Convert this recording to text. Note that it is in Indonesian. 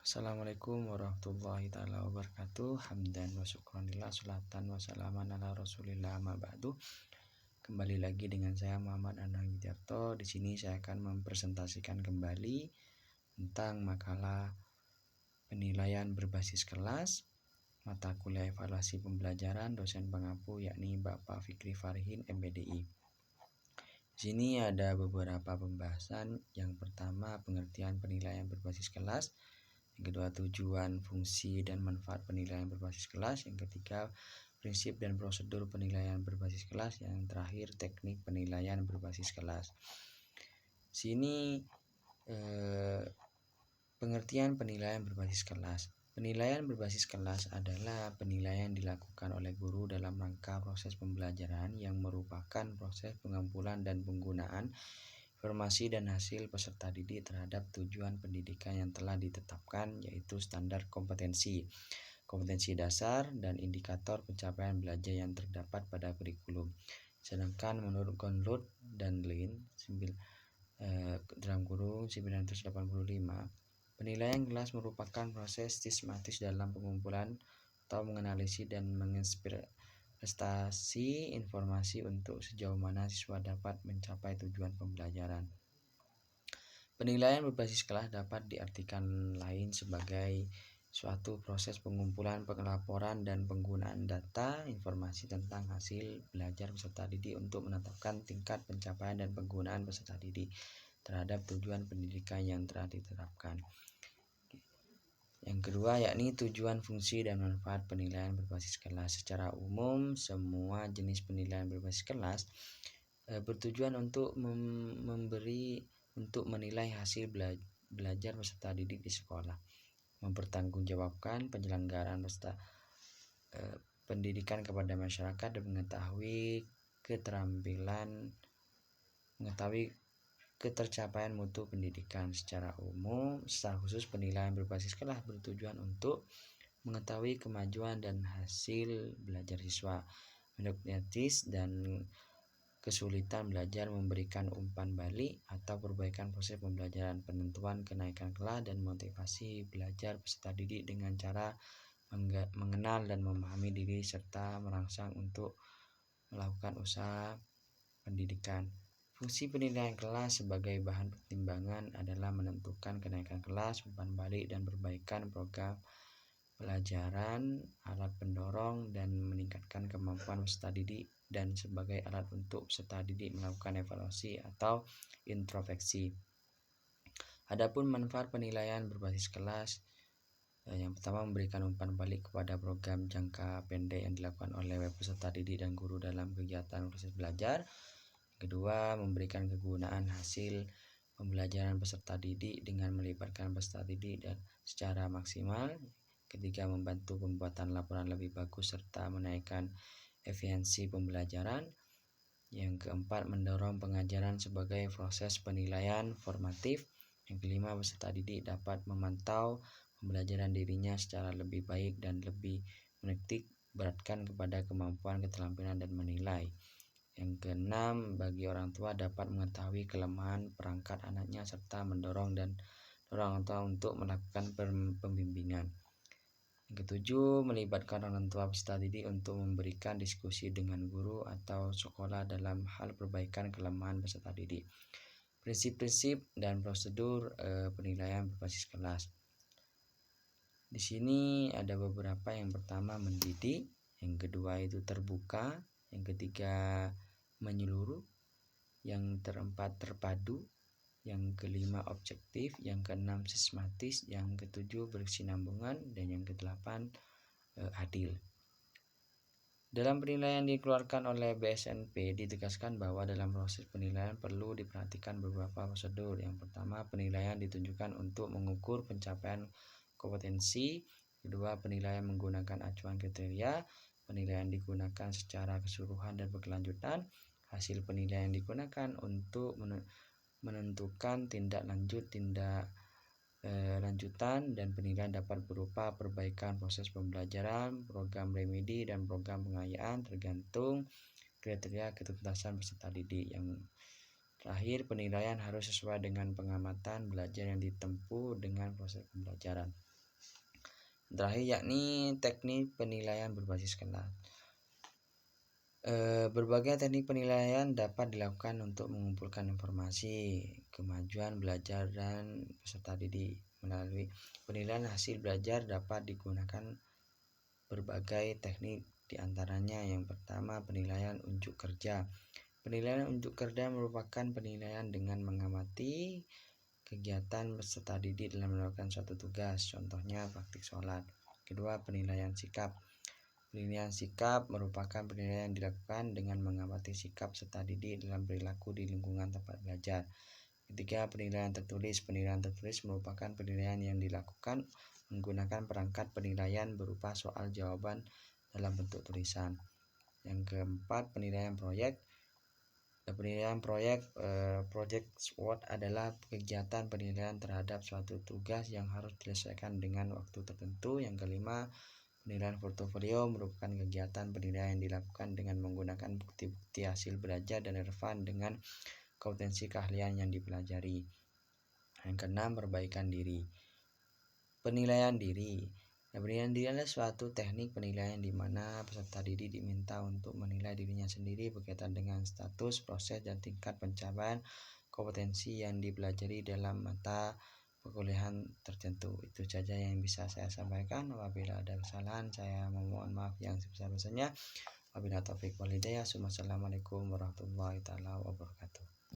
Assalamualaikum warahmatullahi taala wabarakatuh. Hamdan wa syukranillah, salatan wa salaman ala Rasulillah, amma ba'du. Kembali lagi dengan saya Muhammad Anang Widiarto. Di sini saya akan mempresentasikan kembali tentang makalah penilaian berbasis kelas, mata kuliah evaluasi pembelajaran, dosen pengampu yakni Bapak Fikri Farihin MBDI. Di sini ada beberapa pembahasan. Yang pertama, pengertian penilaian berbasis kelas. Yang kedua, tujuan, fungsi, dan manfaat penilaian berbasis kelas. Yang ketiga, prinsip dan prosedur penilaian berbasis kelas. Yang terakhir, teknik penilaian berbasis kelas. Sini pengertian penilaian berbasis kelas. Penilaian berbasis kelas adalah penilaian dilakukan oleh guru dalam rangka proses pembelajaran yang merupakan proses pengumpulan dan penggunaan informasi dan hasil peserta didik terhadap tujuan pendidikan yang telah ditetapkan, yaitu standar kompetensi dasar, dan indikator pencapaian belajar yang terdapat pada kurikulum. Sedangkan menurut Gonlud dan Lin dalam kurung 1985, penilaian kelas merupakan proses sistematis dalam pengumpulan atau menganalisis dan menginterpretasi informasi untuk sejauh mana siswa dapat mencapai tujuan pembelajaran. Penilaian berbasis kelas dapat diartikan lain sebagai suatu proses pengumpulan, pelaporan, dan penggunaan data informasi tentang hasil belajar peserta didik untuk menetapkan tingkat pencapaian dan penggunaan peserta didik terhadap tujuan pendidikan yang telah ditetapkan. Yang kedua yakni tujuan, fungsi, dan manfaat penilaian berbasis kelas. Secara umum, semua jenis penilaian berbasis kelas bertujuan untuk menilai hasil belajar peserta didik di sekolah, mempertanggungjawabkan penyelenggaraan pendidikan kepada masyarakat, dan mengetahui ketercapaian mutu pendidikan. Secara khusus penilaian berbasis kelas bertujuan untuk mengetahui kemajuan dan hasil belajar siswa, mendiagnosis dan kesulitan belajar, memberikan umpan balik atau perbaikan proses pembelajaran, penentuan kenaikan kelas, dan motivasi belajar peserta didik dengan cara mengenal dan memahami diri serta merangsang untuk melakukan usaha pendidikan. Fungsi penilaian kelas sebagai bahan pertimbangan adalah menentukan kenaikan kelas, umpan balik, dan perbaikan program pelajaran, alat pendorong, dan meningkatkan kemampuan peserta didik, dan sebagai alat untuk peserta didik melakukan evaluasi atau introspeksi. Adapun manfaat penilaian berbasis kelas, yang pertama, memberikan umpan balik kepada program jangka pendek yang dilakukan oleh peserta didik dan guru dalam kegiatan proses belajar. Kedua, memberikan kegunaan hasil pembelajaran peserta didik dengan melibatkan peserta didik dan secara maksimal. Ketiga, membantu pembuatan laporan lebih bagus serta menaikkan efisiensi pembelajaran. Yang keempat, mendorong pengajaran sebagai proses penilaian formatif. Yang kelima, peserta didik dapat memantau pembelajaran dirinya secara lebih baik dan lebih menitik beratkan kepada kemampuan, keterampilan, dan menilai. Yang keenam, bagi orang tua dapat mengetahui kelemahan perangkat anaknya serta mendorong orang tua untuk melakukan pembimbingan. Yang ketujuh, melibatkan orang tua peserta didik untuk memberikan diskusi dengan guru atau sekolah dalam hal perbaikan kelemahan peserta didik. Prinsip-prinsip dan prosedur penilaian berbasis kelas. Di sini ada beberapa. Yang pertama, mendidik. Yang kedua itu terbuka. Yang ketiga, menyeluruh. Yang keempat, terpadu. Yang kelima, objektif. Yang keenam, sistematis. Yang ketujuh, berkesinambungan. Dan yang kedelapan, adil. Dalam penilaian dikeluarkan oleh BSNP ditegaskan bahwa dalam proses penilaian perlu diperhatikan beberapa prosedur. Yang pertama, penilaian ditunjukkan untuk mengukur pencapaian kompetensi. Kedua, penilaian menggunakan acuan kriteria. Penilaian digunakan secara keseluruhan dan berkelanjutan. Hasil penilaian digunakan untuk menentukan tindak lanjutan, dan penilaian dapat berupa perbaikan proses pembelajaran, program remedi, dan program pengayaan tergantung kriteria ketuntasan peserta didik. Yang terakhir, penilaian harus sesuai dengan pengamatan belajar yang ditempuh dengan proses pembelajaran. Terakhir yakni teknik penilaian berbasis kelas. Berbagai teknik penilaian dapat dilakukan untuk mengumpulkan informasi kemajuan belajar dan peserta didik. Melalui penilaian hasil belajar dapat digunakan berbagai teknik, diantaranya yang pertama penilaian unjuk kerja. Penilaian unjuk kerja merupakan penilaian dengan mengamati kegiatan peserta didik dalam melakukan suatu tugas, contohnya praktik sholat. Kedua, penilaian sikap. Penilaian sikap merupakan penilaian yang dilakukan dengan mengamati sikap peserta didik dalam perilaku di lingkungan tempat belajar. Ketiga, penilaian tertulis. Penilaian tertulis merupakan penilaian yang dilakukan menggunakan perangkat penilaian berupa soal jawaban dalam bentuk tulisan. Yang keempat, penilaian proyek. Penilaian project SWOT adalah kegiatan penilaian terhadap suatu tugas yang harus diselesaikan dengan waktu tertentu. Yang kelima, penilaian portofolio merupakan kegiatan penilaian yang dilakukan dengan menggunakan bukti-bukti hasil belajar dan relevan dengan kompetensi keahlian yang dipelajari. Yang keenam, perbaikan diri. Penilaian diri. Penilaian diri adalah suatu teknik penilaian di mana peserta didik diminta untuk menilai dirinya sendiri berkaitan dengan status, proses, dan tingkat pencapaian kompetensi yang dipelajari dalam mata perkuliahan tertentu. Itu saja yang bisa saya sampaikan. Apabila ada kesalahan, saya memohon maaf yang sebesar-besarnya. Wabillahi taufiq wal hidayah. Assalamualaikum warahmatullahi wabarakatuh.